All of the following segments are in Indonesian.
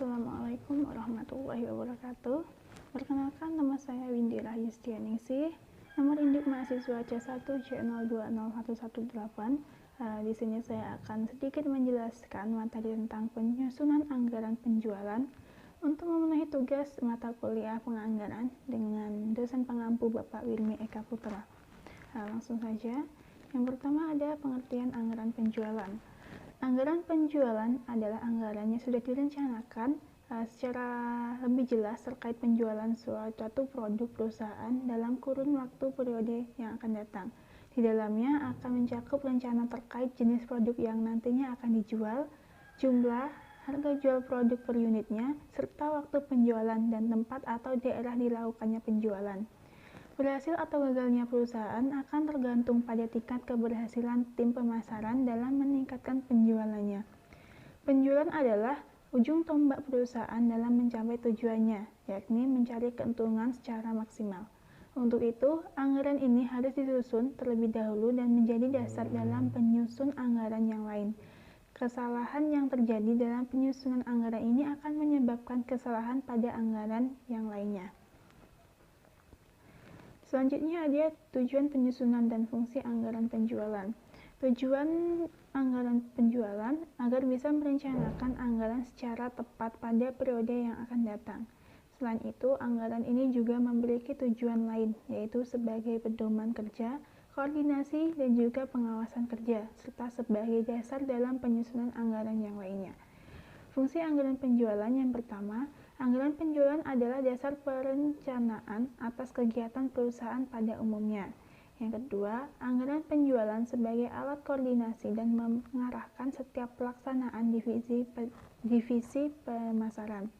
Assalamualaikum warahmatullahi wabarakatuh. Perkenalkan, nama saya Windy Rahyustianingsih, nomor induk mahasiswa C1C020118. Di sini saya akan sedikit menjelaskan materi tentang penyusunan anggaran penjualan untuk memenuhi tugas mata kuliah penganggaran dengan dosen pengampu Bapak Wirmi Eka Putra. Langsung saja. Yang pertama ada pengertian anggaran penjualan. Anggaran penjualan adalah anggaran yang sudah direncanakan secara lebih jelas terkait penjualan suatu produk perusahaan dalam kurun waktu periode yang akan datang. Di dalamnya akan mencakup rencana terkait jenis produk yang nantinya akan dijual, jumlah, harga jual produk per unitnya, serta waktu penjualan dan tempat atau daerah dilakukannya penjualan. Berhasil atau gagalnya perusahaan akan tergantung pada tingkat keberhasilan tim pemasaran dalam meningkatkan penjualannya. Penjualan adalah ujung tombak perusahaan dalam mencapai tujuannya, yakni mencari keuntungan secara maksimal. Untuk itu, anggaran ini harus disusun terlebih dahulu dan menjadi dasar dalam penyusun anggaran yang lain. Kesalahan yang terjadi dalam penyusunan anggaran ini akan menyebabkan kesalahan pada anggaran yang lainnya. Selanjutnya ada tujuan penyusunan dan fungsi anggaran penjualan. Tujuan anggaran penjualan agar bisa merencanakan anggaran secara tepat pada periode yang akan datang. Selain itu, anggaran ini juga memiliki tujuan lain, yaitu sebagai pedoman kerja, koordinasi, dan juga pengawasan kerja, serta sebagai dasar dalam penyusunan anggaran yang lainnya. Fungsi anggaran penjualan yang pertama, anggaran penjualan adalah dasar perencanaan atas kegiatan perusahaan pada umumnya. Yang kedua, anggaran penjualan sebagai alat koordinasi dan mengarahkan setiap pelaksanaan divisi pemasaran.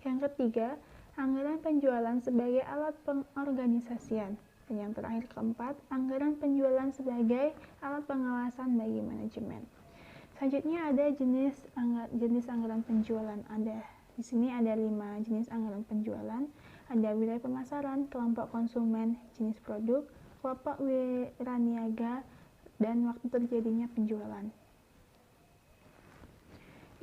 Yang ketiga, anggaran penjualan sebagai alat pengorganisasian. Dan yang terakhir keempat, anggaran penjualan sebagai alat pengawasan bagi manajemen. Selanjutnya ada jenis anggaran penjualan. Di sini ada 5 jenis anggaran penjualan. Ada wilayah pemasaran, kelompok konsumen, jenis produk, kelompok wiraniaga, dan waktu terjadinya penjualan.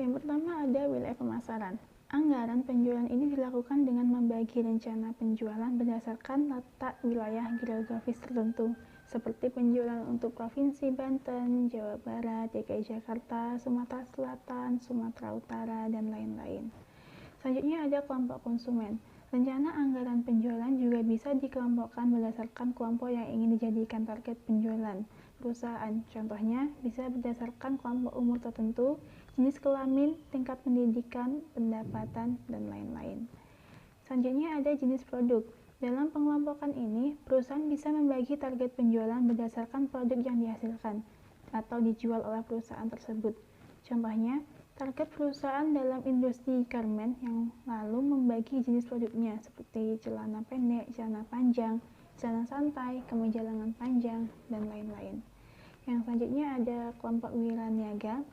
Yang pertama ada wilayah pemasaran. Anggaran penjualan ini dilakukan dengan membagi rencana penjualan berdasarkan letak wilayah geografis tertentu, seperti penjualan untuk Provinsi Banten, Jawa Barat, DKI Jakarta, Sumatera Selatan, Sumatera Utara, dan lain-lain. Selanjutnya ada kelompok konsumen. Rencana anggaran penjualan juga bisa dikelompokkan berdasarkan kelompok yang ingin dijadikan target penjualan perusahaan. Contohnya bisa berdasarkan kelompok umur tertentu, jenis kelamin, tingkat pendidikan, pendapatan, dan lain-lain. Selanjutnya ada jenis produk. Dalam pengelompokan ini, perusahaan bisa membagi target penjualan berdasarkan produk yang dihasilkan atau dijual oleh perusahaan tersebut. Contohnya, target perusahaan dalam industri garmen yang lalu membagi jenis produknya seperti celana pendek, celana panjang, celana santai, kemeja lengan panjang, dan lain-lain. Yang selanjutnya ada kelompok wiraniaga.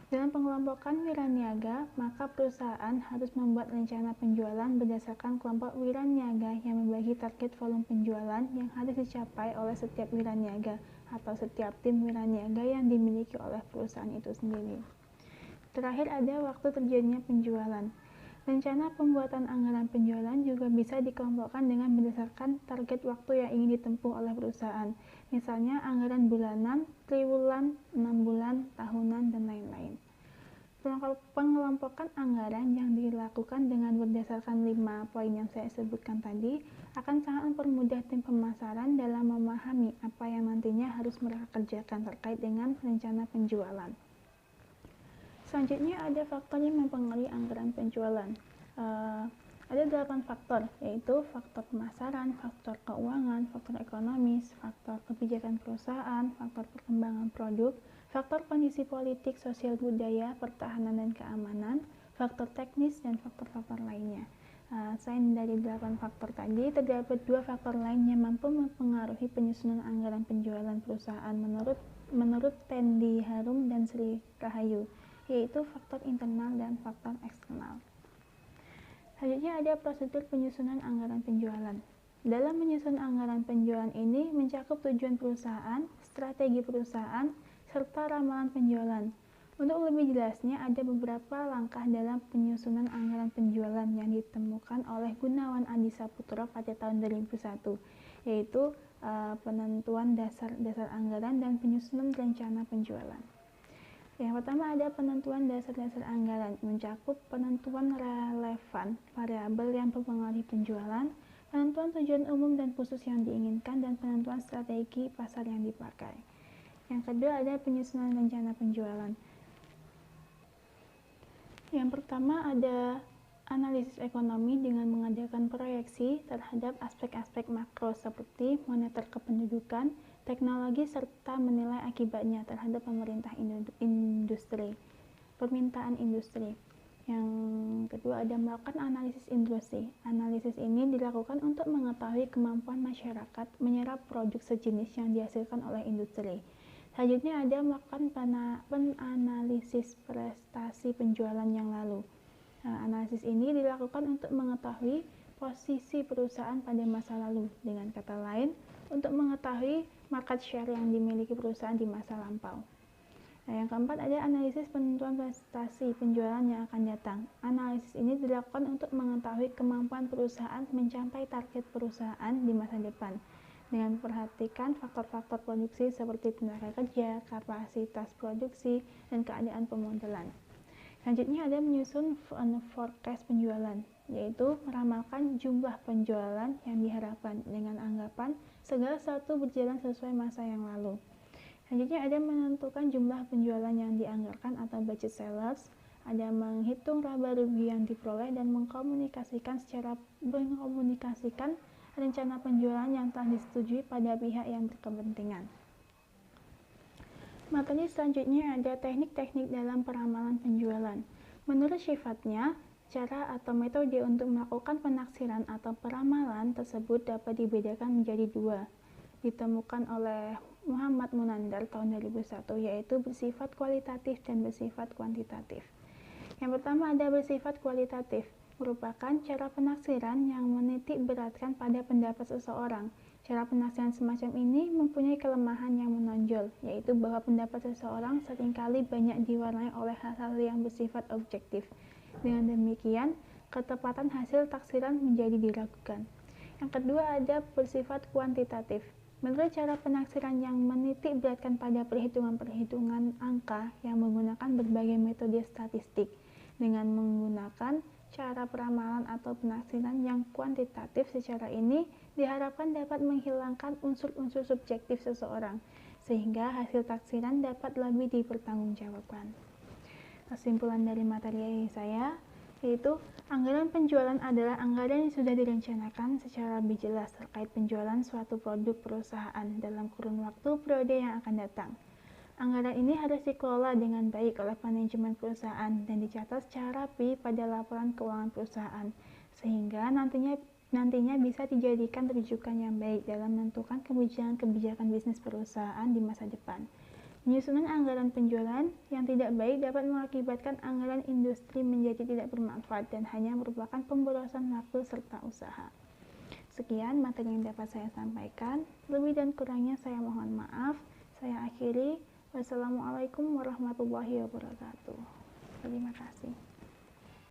Dalam pengelompokan wiraniaga, maka perusahaan harus membuat rencana penjualan berdasarkan kelompok wiraniaga yang membagi target volume penjualan yang harus dicapai oleh setiap wiraniaga atau setiap tim wiraniaga yang dimiliki oleh perusahaan itu sendiri. Terakhir ada waktu terjadinya penjualan. Rencana pembuatan anggaran penjualan juga bisa dikelompokkan dengan berdasarkan target waktu yang ingin ditempuh oleh perusahaan. Misalnya anggaran bulanan, triwulan, 6 bulan, tahunan, dan lain-lain. Pengelompokan anggaran yang dilakukan dengan berdasarkan 5 poin yang saya sebutkan tadi akan sangat mempermudah tim pemasaran dalam memahami apa yang nantinya harus mereka kerjakan terkait dengan rencana penjualan. Selanjutnya ada faktor yang mempengaruhi anggaran penjualan. Ada 8 faktor, yaitu faktor pemasaran, faktor keuangan, faktor ekonomis, faktor kebijakan perusahaan, faktor perkembangan produk, faktor kondisi politik, sosial budaya, pertahanan dan keamanan, faktor teknis, dan faktor-faktor lainnya. Selain dari 8 faktor tadi, terdapat 2 faktor lain yang mampu mempengaruhi penyusunan anggaran penjualan perusahaan menurut Tendi Harum dan Sri Rahayu, yaitu faktor internal dan faktor eksternal. Selanjutnya ada prosedur penyusunan anggaran penjualan. Dalam menyusun anggaran penjualan ini mencakup tujuan perusahaan, strategi perusahaan, serta ramalan penjualan. Untuk lebih jelasnya, ada beberapa langkah dalam penyusunan anggaran penjualan yang ditemukan oleh Gunawan Adi Saputro pada tahun 2001, yaitu penentuan dasar anggaran dan penyusunan rencana penjualan. Yang pertama ada penentuan dasar anggaran, mencakup penentuan relevan variabel yang mempengaruhi penjualan, penentuan tujuan umum dan khusus yang diinginkan, dan penentuan strategi pasar yang dipakai. Yang kedua ada penyusunan rencana penjualan. Yang pertama ada analisis ekonomi dengan mengadakan proyeksi terhadap aspek-aspek makro seperti moneter kependudukan, teknologi, serta menilai akibatnya terhadap permintaan industri. Yang kedua ada melakukan analisis industri. Analisis ini dilakukan untuk mengetahui kemampuan masyarakat menyerap produk sejenis yang dihasilkan oleh industri. Selanjutnya ada melakukan penanalisis prestasi penjualan yang lalu. Analisis ini dilakukan untuk mengetahui posisi perusahaan pada masa lalu. Dengan kata lain, untuk mengetahui market share yang dimiliki perusahaan di masa lampau. Yang keempat ada analisis penentuan prestasi penjualan yang akan datang. Analisis ini dilakukan untuk mengetahui kemampuan perusahaan mencapai target perusahaan di masa depan, dengan memperhatikan faktor-faktor produksi seperti tenaga kerja, kapasitas produksi, dan keadaan pemodelan. Selanjutnya ada menyusun forecast penjualan, yaitu meramalkan jumlah penjualan yang diharapkan dengan anggapan segala sesuatu berjalan sesuai masa yang lalu. Selanjutnya ada menentukan jumlah penjualan yang dianggarkan atau budget sellers, ada menghitung laba rugi yang diperoleh dan mengkomunikasikan rencana penjualan yang telah disetujui pada pihak yang berkepentingan. Materi selanjutnya ada teknik-teknik dalam peramalan penjualan. Menurut sifatnya, cara atau metode untuk melakukan penaksiran atau peramalan tersebut dapat dibedakan menjadi dua. Ditemukan oleh Muhammad Munandar tahun 2001, yaitu bersifat kualitatif dan bersifat kuantitatif. Yang pertama ada bersifat kualitatif, merupakan cara penaksiran yang menitik beratkan pada pendapat seseorang. Cara penaksiran semacam ini mempunyai kelemahan yang menonjol, yaitu bahwa pendapat seseorang seringkali banyak diwarnai oleh hal-hal yang bersifat objektif. Dengan demikian, ketepatan hasil taksiran menjadi diragukan. Yang kedua ada bersifat kuantitatif. Menurut cara penaksiran yang menitik beratkan pada perhitungan-perhitungan angka yang menggunakan berbagai metode statistik, dengan menggunakan cara peramalan atau penaksiran yang kuantitatif secara ini diharapkan dapat menghilangkan unsur-unsur subjektif seseorang, sehingga hasil taksiran dapat lebih dipertanggungjawabkan. Kesimpulan dari materi saya yaitu anggaran penjualan adalah anggaran yang sudah direncanakan secara lebih jelas terkait penjualan suatu produk perusahaan dalam kurun waktu periode yang akan datang. Anggaran ini harus dikelola dengan baik oleh manajemen perusahaan dan dicatat secara rapi pada laporan keuangan perusahaan, sehingga nantinya bisa dijadikan rujukan yang baik dalam menentukan kebijakan bisnis perusahaan di masa depan. Penyusunan anggaran penjualan yang tidak baik dapat mengakibatkan anggaran industri menjadi tidak bermanfaat dan hanya merupakan pemborosan waktu serta usaha. Sekian materi yang dapat saya sampaikan. Lebih dan kurangnya saya mohon maaf. Saya akhiri. Wassalamualaikum warahmatullahi wabarakatuh. Terima kasih.